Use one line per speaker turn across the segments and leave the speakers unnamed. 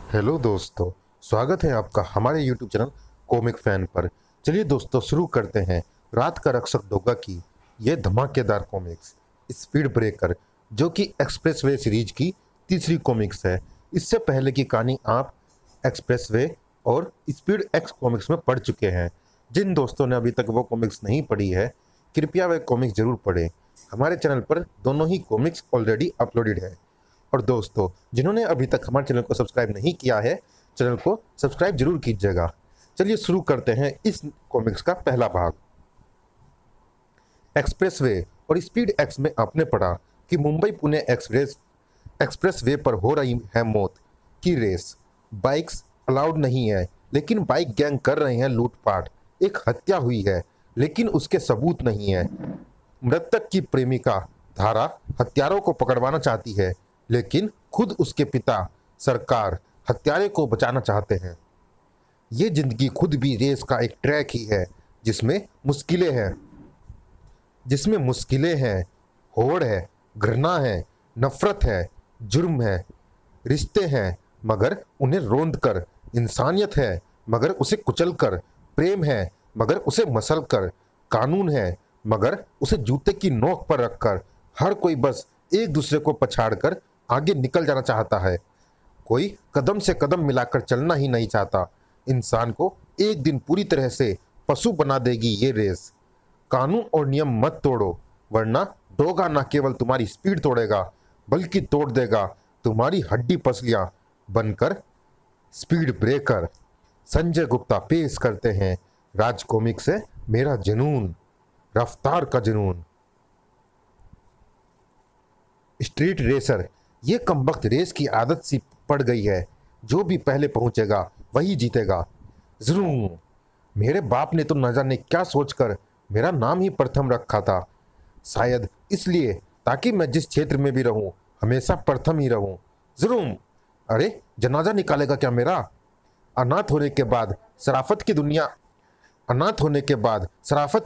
Hello दोस्तों, स्वागत है आपका हमारे यूट्यूब चैनल कॉमिक फैन पर। चलिए दोस्तों, शुरू करते हैं रात का रक्षक डोगा की ये धमाकेदार कॉमिक्स स्पीड ब्रेकर, जो कि एक्सप्रेसवे सीरीज की तीसरी कॉमिक्स है। इससे पहले की कहानी आप एक्सप्रेसवे और स्पीड एक्स कॉमिक्स में पढ़ चुके हैं। जिन दोस्तों ने अभी तक वो कॉमिक्स नहीं पढ़ी है, कृपया वह कॉमिक्स जरूर पढ़ें। हमारे चैनल पर दोनों ही कॉमिक्स ऑलरेडी अपलोडेड है। और दोस्तों, जिन्होंने अभी तक हमारे चैनल को सब्सक्राइब नहीं किया है, चैनल को सब्सक्राइब जरूर कीजिएगा। चलिए शुरू करते हैं इस कॉमिक्स का पहला भाग। एक्सप्रेसवे और स्पीड एक्स में आपने पढ़ा कि मुंबई पुणे एक्सप्रेसवे पर हो रही है मौत की रेस। बाइक्स अलाउड नहीं है, लेकिन बाइक गैंग कर रहे हैं लूटपाट। एक हत्या हुई है, लेकिन उसके सबूत नहीं है। मृतक की प्रेमिका धारा हत्यारों को पकड़वाना चाहती है, लेकिन खुद उसके पिता सरकार हत्यारे को बचाना चाहते हैं। ये जिंदगी खुद भी रेस का एक ट्रैक ही है, जिसमें मुश्किलें हैं, होड़ है, घृणा है, नफरत है, जुर्म है, रिश्ते हैं मगर उन्हें रोंद कर, इंसानियत है मगर उसे कुचल कर, प्रेम है मगर उसे मसल कर, कानून है मगर उसे जूते की नोक पर रखकर। हर कोई बस एक दूसरे को पछाड़कर आगे निकल जाना चाहता है। कोई कदम से कदम मिलाकर चलना ही नहीं चाहता। इंसान को एक दिन पूरी तरह से पशु बना देगी ये रेस। कानून और नियम मत तोड़ो, वरना डोगा न केवल तुम्हारी स्पीड तोड़ेगा, बल्कि तोड़ देगा तुम्हारी हड्डी पसलियां बनकर। स्पीड ब्रेकर संजय गुप्ता पेश करते हैं राज कॉमिक से मेरा जुनून, रफ्तार का जुनून। स्ट्रीट रेसर, ये कमबख्त रेस की आदत सी पड़ गई है। जो भी पहले पहुंचेगा वही जीतेगा। जरूर, मेरे बाप ने तो न जाने क्या सोचकर मेरा नाम ही प्रथम रखा था। शायद इसलिए ताकि मैं जिस क्षेत्र में भी रहूं हमेशा प्रथम ही रहूं। जरूर, अरे जनाजा निकालेगा क्या मेरा? अनाथ होने के बाद शराफत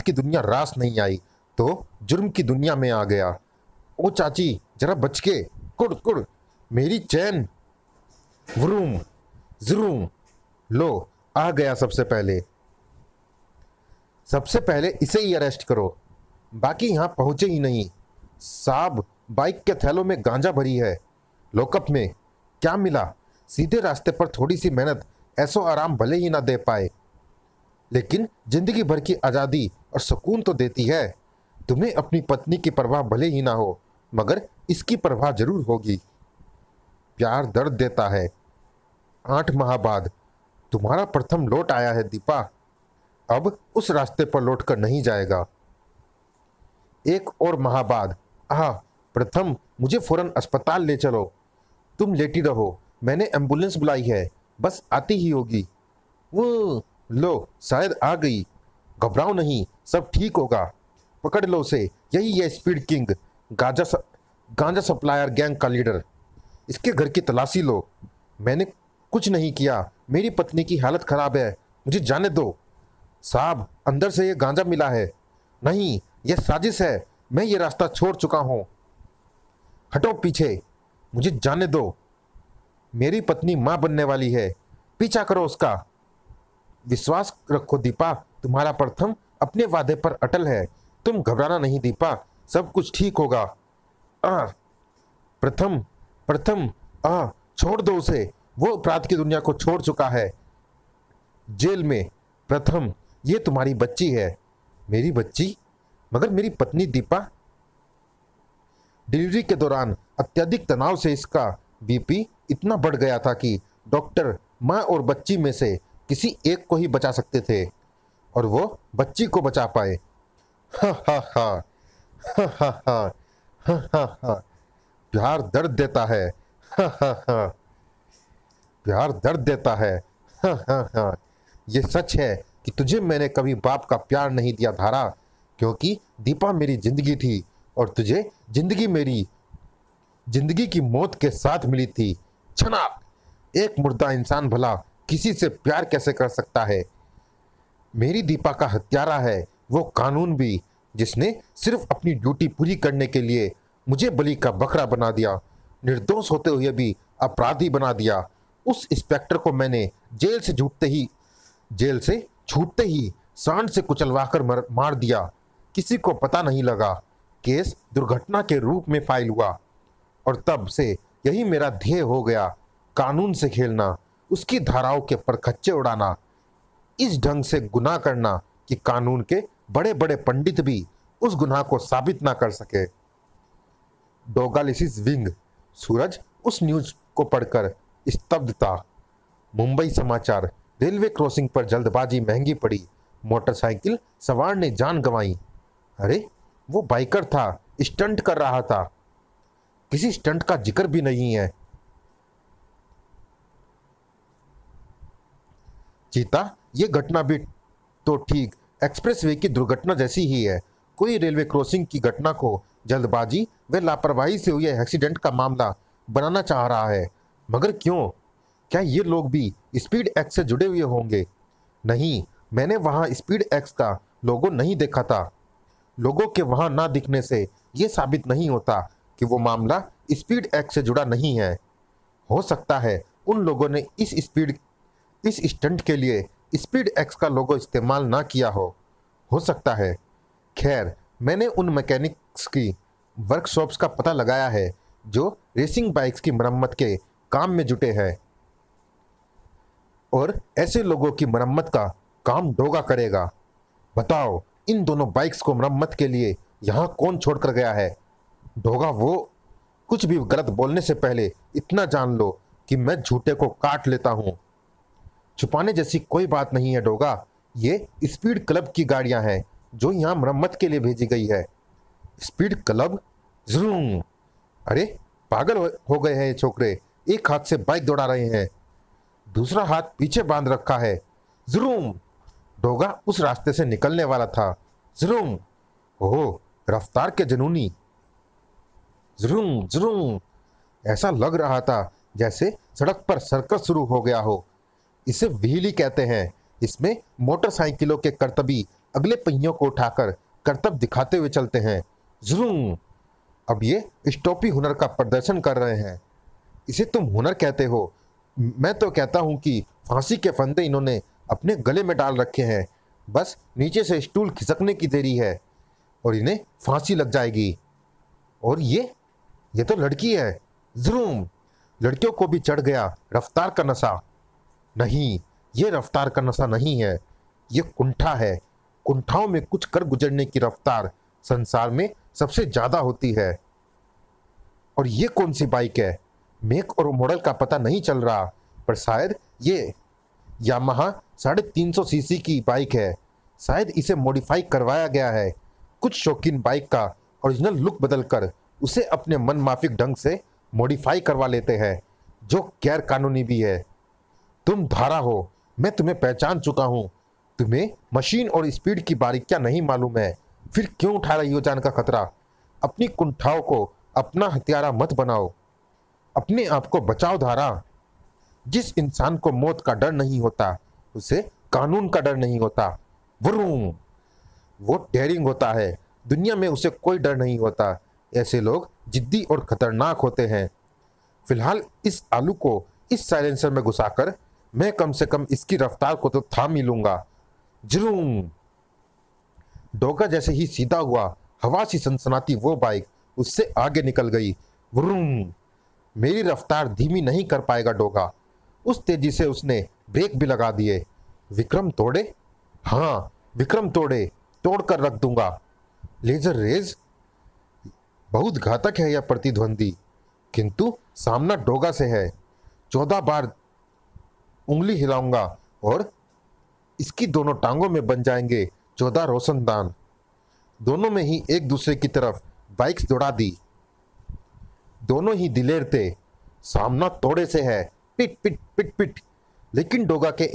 की दुनिया रास नहीं आई तो जुर्म की दुनिया में आ गया। ओ चाची, जरा बच के, कुड़ कुड़ मेरी चैन। व्रूम जरूम, लो आ गया। सबसे पहले इसे ही अरेस्ट करो, बाकी यहाँ पहुंचे ही नहीं। साहब, बाइक के थैलों में गांजा भरी है। लॉकअप में क्या मिला? सीधे रास्ते पर थोड़ी सी मेहनत ऐसो आराम भले ही ना दे पाए, लेकिन जिंदगी भर की आज़ादी और सुकून तो देती है। तुम्हें अपनी पत्नी की परवाह भले ही ना हो, मगर इसकी परवाह जरूर होगी। प्यार दर्द देता है। 8 माह बाद तुम्हारा प्रथम लौट आया है दीपा। अब उस रास्ते पर लौट कर नहीं जाएगा। 1 और माह बाद, प्रथम मुझे फौरन अस्पताल ले चलो। तुम लेटी रहो, मैंने एम्बुलेंस बुलाई है, बस आती ही होगी। वो लो, शायद आ गई। घबराओ नहीं, सब ठीक होगा। पकड़ लो उसे, यही है स्पीड किंग, गांजा सप्लायर गैंग का लीडर। इसके घर की तलाशी लो। मैंने कुछ नहीं किया, मेरी पत्नी की हालत खराब है, मुझे जाने दो। साहब, अंदर से ये गांजा मिला है। नहीं, यह साजिश है, मैं ये रास्ता छोड़ चुका हूं। हटो पीछे, मुझे जाने दो। मेरी पत्नी मां बनने वाली है, पीछा करो उसका। विश्वास रखो दीपा, तुम्हारा प्रथम अपने वादे पर अटल है। तुम घबराना नहीं दीपा, सब कुछ ठीक होगा। प्रथम प्रथम छोड़ दो उसे, वो अपराध की दुनिया को छोड़ चुका है। जेल में प्रथम, ये तुम्हारी बच्ची है। मेरी बच्ची? मगर मेरी पत्नी दीपा। डिलीवरी के दौरान अत्यधिक तनाव से इसका बीपी इतना बढ़ गया था कि डॉक्टर माँ और बच्ची में से किसी एक को ही बचा सकते थे, और वो बच्ची को बचा पाए। हा हा हा हा हा हा हा हा हा। प्यार दर्द देता है। हा हा हा। प्यार दर्द देता है। हा हा हा। ये सच है कि तुझे मैंने कभी बाप का प्यार नहीं दिया धारा, क्योंकि दीपा मेरी जिंदगी थी और तुझे जिंदगी मेरी जिंदगी की मौत के साथ मिली थी। छनाप, एक मुर्दा इंसान भला किसी से प्यार कैसे कर सकता है? मेरी दीपा का हत्यारा है वो कानून भी, जिसने सिर्फ अपनी ड्यूटी पूरी करने के लिए मुझे बलि का बकरा बना दिया, निर्दोष होते हुए भी अपराधी बना दिया। उस इंस्पेक्टर को मैंने जेल से छूटते ही सांड से कुचलवाकर मार दिया। किसी को पता नहीं लगा। केस दुर्घटना के रूप में फाइल हुआ और तब से यही मेरा ध्येय हो गया, कानून से खेलना, उसकी धाराओं के परखच्चे उड़ाना, इस ढंग से गुनाह करना कि कानून के बड़े बड़े पंडित भी उस गुनाह को साबित ना कर सके। डोगालिसिस विंग। सूरज उस न्यूज को पढ़कर स्तब्ध था। मुंबई समाचार। रेलवे क्रॉसिंग पर जल्दबाजी महंगी पड़ी, मोटरसाइकिल सवार ने जान गंवाई। अरे वो बाइकर था, स्टंट कर रहा था। किसी स्टंट का जिक्र भी नहीं है। चीता, ये घटना भी तो ठीक एक्सप्रेसवे की दुर्घटना जैसी ही है। कोई रेलवे क्रॉसिंग की घटना को जल्दबाजी व लापरवाही से हुए एक्सीडेंट का मामला बनाना चाह रहा है। मगर क्यों? क्या ये लोग भी स्पीड एक्स से जुड़े हुए होंगे? नहीं, मैंने वहां स्पीड एक्स का लोगो नहीं देखा था। लोगों के वहां ना दिखने से यह साबित नहीं होता कि वो मामला स्पीड एक्स से जुड़ा नहीं है। हो सकता है उन लोगों ने इस स्टंट के लिए स्पीड एक्स का लोगो इस्तेमाल ना किया हो सकता है। खैर, मैंने उन मैकेनिक्स की वर्कशॉप्स का पता लगाया है जो रेसिंग बाइक्स की मरम्मत के काम में जुटे हैं, और ऐसे लोगों की मरम्मत का काम डोगा करेगा। बताओ, इन दोनों बाइक्स को मरम्मत के लिए यहाँ कौन छोड़कर गया है? डोगा, वो कुछ भी गलत बोलने से पहले इतना जान लो कि मैं झूठे को काट लेता हूँ। छुपाने जैसी कोई बात नहीं है डोगा। ये स्पीड क्लब की गाड़ियां हैं जो यहाँ मरम्मत के लिए भेजी गई है। Speed club? जरूर। अरे पागल हो गए हैं ये छोकरे। एक हाथ से बाइक दौड़ा रहे हैं, दूसरा हाथ पीछे बांध रखा है। जरूर। डोगा उस रास्ते से निकलने वाला था। जरूर। ओह, रफ्तार के जुनूनी। जरूर जरूर। ऐसा लग रहा था जैसे सड़क पर सर्कस शुरू हो गया हो। इसे व्हीली कहते हैं। इसमें मोटरसाइकिलों के करतबी अगले पहियों को उठाकर करतब दिखाते हुए चलते हैं। जरूर। अब ये स्टॉपी हुनर का प्रदर्शन कर रहे हैं। इसे तुम हुनर कहते हो? मैं तो कहता हूं कि फांसी के फंदे इन्होंने अपने गले में डाल रखे हैं। बस नीचे से स्टूल खिसकने की देरी है और इन्हें फांसी लग जाएगी। और ये तो लड़की है। जरूर। लड़कियों को भी चढ़ गया रफ्तार का नशा। नहीं, ये रफ्तार का नशा नहीं है, ये कुंठा है। कुंठाओं में कुछ कर गुजरने की रफ्तार संसार में सबसे ज्यादा होती है। और ये कौन सी बाइक है? मेक और मॉडल का पता नहीं चल रहा, पर शायद ये यामाहा 350 सीसी की बाइक है। शायद इसे मॉडिफाई करवाया गया है। कुछ शौकीन बाइक का ओरिजिनल लुक बदलकर उसे अपने मनमाफिक ढंग से मॉडिफाई करवा लेते हैं, जो गैर कानूनी भी है। तुम धारा हो, मैं तुम्हें पहचान चुका हूं। तुम्हें मशीन और स्पीड की बारीकियां नहीं मालूम है, फिर क्यों उठा रही हो जान का खतरा? अपनी कुंठाओं को अपना हथियारा मत बनाओ, अपने आप को बचाओ धारा। जिस इंसान को मौत का डर नहीं होता, उसे कानून का डर नहीं होता। वरूम, वो डेयरिंग होता है, दुनिया में उसे कोई डर नहीं होता। ऐसे लोग जिद्दी और खतरनाक होते हैं। फिलहाल इस आलू को इस साइलेंसर में घुसाकर मैं कम से कम इसकी रफ्तार को तो थाम ही लूंगा। जरूर। डोगा जैसे ही सीधा हुआ, हवा सी सनसनाती वो बाइक उससे आगे निकल गई। वरूम। मेरी रफ्तार धीमी नहीं कर पाएगा डोगा। उस तेजी से उसने ब्रेक भी लगा दिए। विक्रम तोड़े? हाँ, विक्रम तोड़े, तोड़कर रख दूंगा। Laser rays? बहुत घातक है यह प्रतिद्वंदी, किंतु सामना डोगा से है। 14 बार उंगली हिलाऊंगा और इसकी दोनों टांगों में बन जाएंगे 14 रोशनदान। दोनों में ही एक दूसरे की तरफ बाइक्स दौड़ा दी। दोनों ही दिलेर थे। सामना तोड़े से है, पिट पिट पिट पिट। लेकिन डोगा के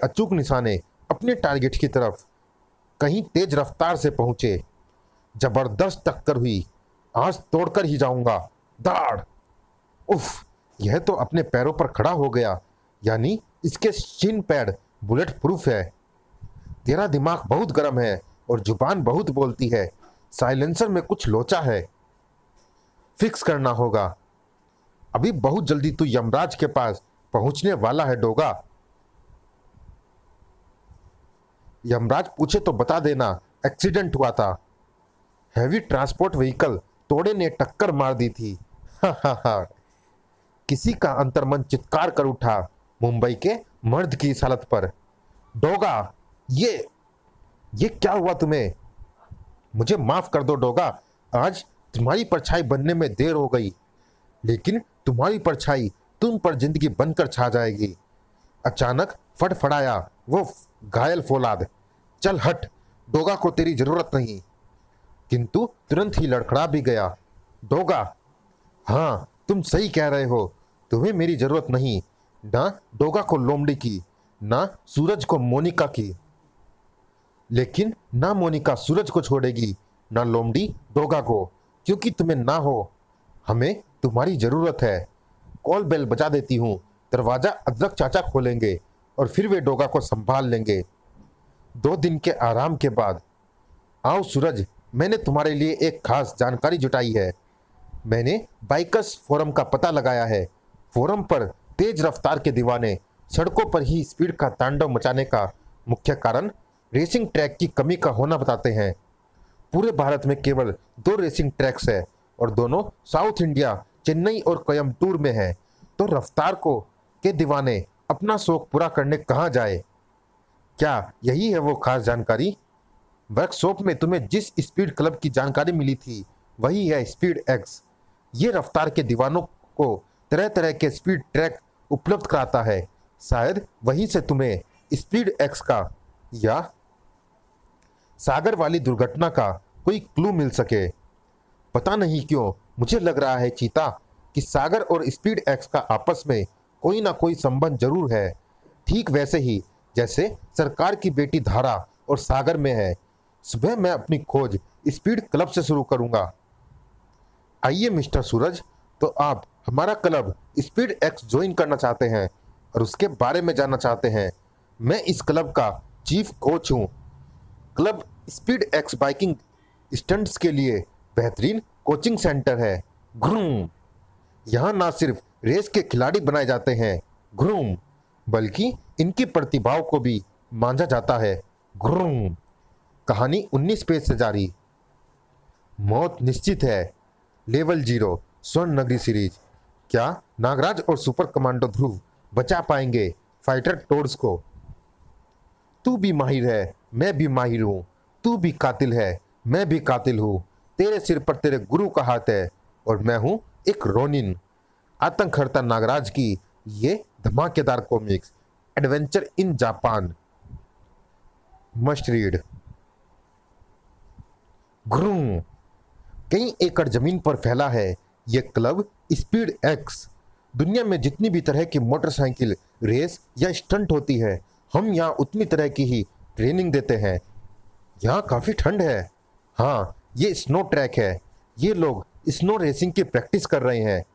अचूक निशाने अपने टारगेट की तरफ कहीं तेज रफ्तार से पहुंचे। जबरदस्त टक्कर हुई। आज तोड़कर ही जाऊंगा। दाड़। उफ, यह तो अपने पैरों पर खड़ा हो गया, यानी इसके शिन पैड बुलेट प्रूफ है। तेरा दिमाग बहुत गर्म है और जुबान बहुत बोलती है। साइलेंसर में कुछ लोचा है, फिक्स करना होगा। अभी बहुत जल्दी तू यमराज के पास पहुंचने वाला है डोगा। यमराज पूछे तो बता देना एक्सीडेंट हुआ था, हैवी ट्रांसपोर्ट व्हीकल तोड़े ने टक्कर मार दी थी। हा हा हा। किसी का अंतर्मन चित्कार कर उठा मुंबई के मर्द की इस हालत पर। डोगा, ये क्या हुआ तुम्हें? मुझे माफ कर दो डोगा, आज तुम्हारी परछाई बनने में देर हो गई, लेकिन तुम्हारी परछाई तुम पर जिंदगी बनकर छा जाएगी। अचानक फड़फड़ाया वो घायल फौलाद। चल हट, डोगा को तेरी जरूरत नहीं। किंतु तुरंत ही लड़खड़ा भी गया। डोगा, हाँ तुम सही कह रहे हो, तुम्हें मेरी जरूरत नहीं, ना डोगा को लोमड़ी की, ना सूरज को मोनिका की। लेकिन ना मोनिका सूरज को छोड़ेगी, ना लोमड़ी डोगा को, क्योंकि तुम्हें ना हो, हमें तुम्हारी जरूरत है। कॉल बेल बजा देती हूँ, दरवाजा अदरक चाचा खोलेंगे और फिर वे डोगा को संभाल लेंगे। 2 दिन के आराम के बाद। आओ सूरज, मैंने तुम्हारे लिए एक खास जानकारी जुटाई है। मैंने बाइकर्स फोरम का पता लगाया है। फोरम पर तेज रफ्तार के दीवाने सड़कों पर ही स्पीड का तांडव मचाने का मुख्य कारण रेसिंग ट्रैक की कमी का होना बताते हैं। पूरे भारत में केवल 2 रेसिंग ट्रैक्स है और दोनों साउथ इंडिया, चेन्नई और कोयम्बटूर में है। तो रफ्तार को के दीवाने अपना शौक पूरा करने कहाँ जाए? क्या यही है वो खास जानकारी? वर्कशॉप में तुम्हें जिस स्पीड क्लब की जानकारी मिली थी वही है स्पीड एक्स। ये रफ्तार के दीवानों को तरह तरह के स्पीड ट्रैक उपलब्ध कराता है। शायद वहीं से तुम्हें स्पीड एक्स का या सागर वाली दुर्घटना का कोई क्लू मिल सके। पता नहीं क्यों मुझे लग रहा है चीता कि सागर और स्पीड एक्स का आपस में कोई ना कोई संबंध जरूर है, ठीक वैसे ही जैसे सरकार की बेटी धारा और सागर में है। सुबह मैं अपनी खोज स्पीड क्लब से शुरू करूंगा। आइए मिस्टर सूरज, तो आप हमारा क्लब स्पीड एक्स ज्वाइन करना चाहते हैं और उसके बारे में जानना चाहते हैं। मैं इस क्लब का चीफ कोच हूँ। Club speed x biking stunts के लिए बेहतरीन कोचिंग सेंटर है। ग्रूम, यहाँ ना सिर्फ रेस के खिलाड़ी बनाए जाते हैं ग्रूम, बल्कि इनकी प्रतिभाओं को भी मांझा जाता है ग्रूम। कहानी 19 पेज से जारी। मौत निश्चित है। लेवल 0 स्वर्ण नगरी सीरीज। क्या नागराज और सुपर कमांडो ध्रुव बचा पाएंगे फाइटर टोर्स को? तू भी माहिर है, मैं भी माहिर हूँ। तू भी कातिल है, मैं भी कातिल हूँ। तेरे सिर पर तेरे गुरु का हाथ है और मैं हूँ एक रोनिन। आतंकहर्ता नागराज की ये धमाकेदार comics adventure in Japan must read. Groom, कई एकड़ जमीन पर फैला है ये क्लब स्पीड एक्स। दुनिया में जितनी भी तरह की मोटरसाइकिल रेस या स्टंट होती है, हम यहाँ उतनी तरह की ही ट्रेनिंग देते हैं। यहाँ काफ़ी ठंड है। हाँ, ये स्नो ट्रैक है। ये लोग स्नो रेसिंग की प्रैक्टिस कर रहे हैं।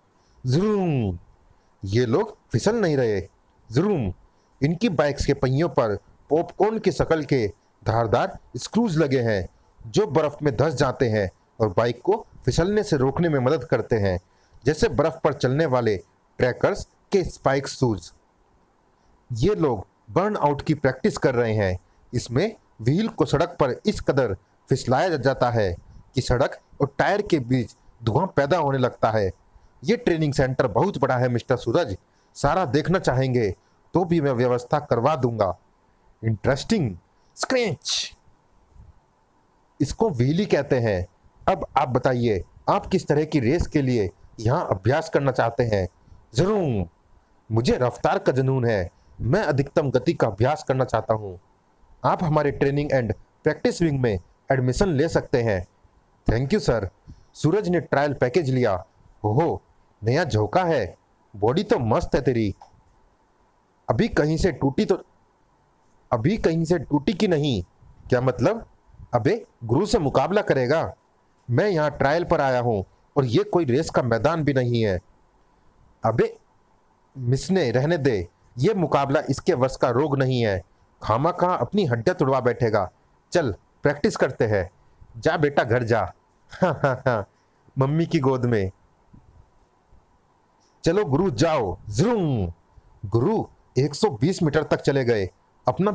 ज़रूम, ये लोग फिसल नहीं रहे। ज़रूम, इनकी बाइक्स के पहियों पर पॉपकॉर्न की शक्ल के धारदार स्क्रूज लगे हैं जो बर्फ़ में धंस जाते हैं और बाइक को फिसलने से रोकने में मदद करते हैं, जैसे बर्फ़ पर चलने वाले ट्रैकर्स के स्पाइक शूज। ये लोग बर्न आउट की प्रैक्टिस कर रहे हैं। इसमें व्हील को सड़क पर इस कदर फिसलाया जाता है कि सड़क और टायर के बीच धुआं पैदा होने लगता है। ये ट्रेनिंग सेंटर बहुत बड़ा है मिस्टर सूरज, सारा देखना चाहेंगे तो भी मैं व्यवस्था करवा दूंगा। इंटरेस्टिंग। स्क्रैच, इसको व्हीली कहते हैं। अब आप बताइए, आप किस तरह की रेस के लिए यहाँ अभ्यास करना चाहते हैं? जरूर, मुझे रफ्तार का जुनून है। मैं अधिकतम गति का अभ्यास करना चाहता हूँ। आप हमारे ट्रेनिंग एंड प्रैक्टिस विंग में एडमिशन ले सकते हैं। Thank you sir. सूरज ने ट्रायल पैकेज लिया। ओहो, नया झोंका है। बॉडी तो मस्त है तेरी। अभी कहीं से टूटी की नहीं। क्या मतलब? अबे गुरु से मुकाबला करेगा? मैं यहाँ ट्रायल पर आया हूँ और ये कोई रेस का मैदान भी नहीं है। अबे मिसने रहने दे, ये मुकाबला इसके वश का रोग नहीं है। खामा कहाँ अपनी हड्डियाँ तुड़वा बैठेगा। चल प्रैक्टिस करते हैं। जा बेटा घर जा। हाँ हाँ हाँ, मम्मी की गोद में। चलो गुरु जाओ। ज़रूम। गुरु 120 मीटर तक चले गए। अपना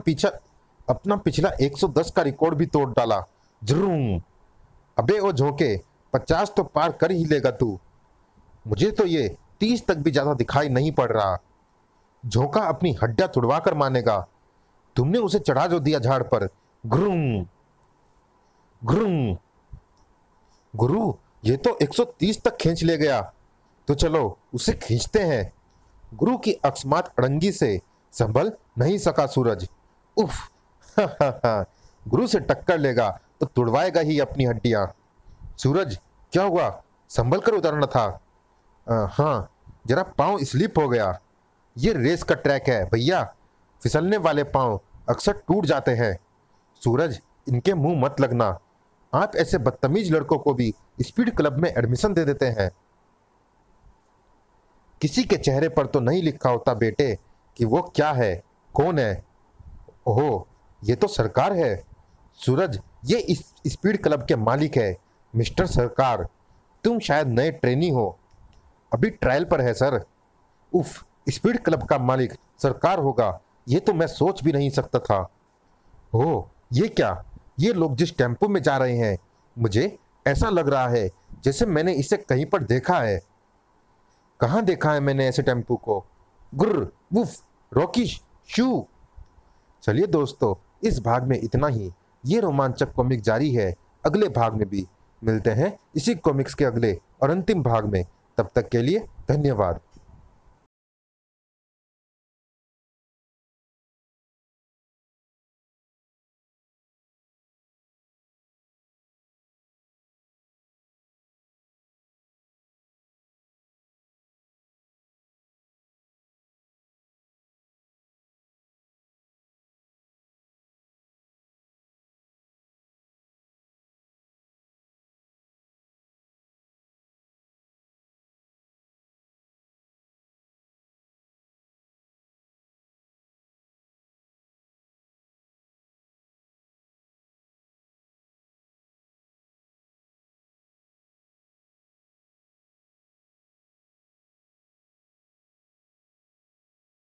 पिछला 110 का रिकॉर्ड भी तोड़ डाला। ज़रूम। अबे ओ झोंके, 50 तो पार कर ही लेगा तू। मुझे तो ये 30 तक भी ज्यादा दिखाई नहीं पड़ रहा। झोंका अपनी हड्डियां तुड़वा कर मानेगा। तुमने उसे चढ़ा जो दिया झाड़ पर। घुरुम घुरुम। गुरु ये तो 130 तक खींच ले गया। तो चलो उसे खींचते हैं। गुरु की अकस्मात अड़ंगी से संभल नहीं सका सूरज। उफ गुरु से टक्कर लेगा तो तुड़वाएगा ही अपनी हड्डियां। सूरज क्या हुआ, संभल कर उतरना था। हाँ, जरा पांव स्लिप हो गया। ये रेस का ट्रैक है भैया, फिसलने वाले पांव अक्सर टूट जाते हैं। सूरज इनके मुंह मत लगना, आप ऐसे बदतमीज लड़कों को भी स्पीड क्लब में एडमिशन दे देते हैं। किसी के चेहरे पर तो नहीं लिखा होता बेटे कि वो क्या है, कौन है। ओहो, ये तो सरकार है। सूरज ये इस स्पीड क्लब के मालिक है, मिस्टर सरकार। तुम शायद नए ट्रेनी हो, अभी ट्रायल पर है सर। उफ, स्पीड क्लब का मालिक सरकार होगा, ये तो मैं सोच भी नहीं सकता था। ओह, ये क्या, ये लोग जिस टेम्पो में जा रहे हैं, मुझे ऐसा लग रहा है जैसे मैंने इसे कहीं पर देखा है। कहाँ देखा है मैंने ऐसे टेम्पो को। गुर्र वुफ रॉकी शू। चलिए दोस्तों, इस भाग में इतना ही। ये रोमांचक कॉमिक जारी है अगले भाग में भी। मिलते हैं इसी कॉमिक्स के अगले और अंतिम भाग में। तब तक के लिए धन्यवाद।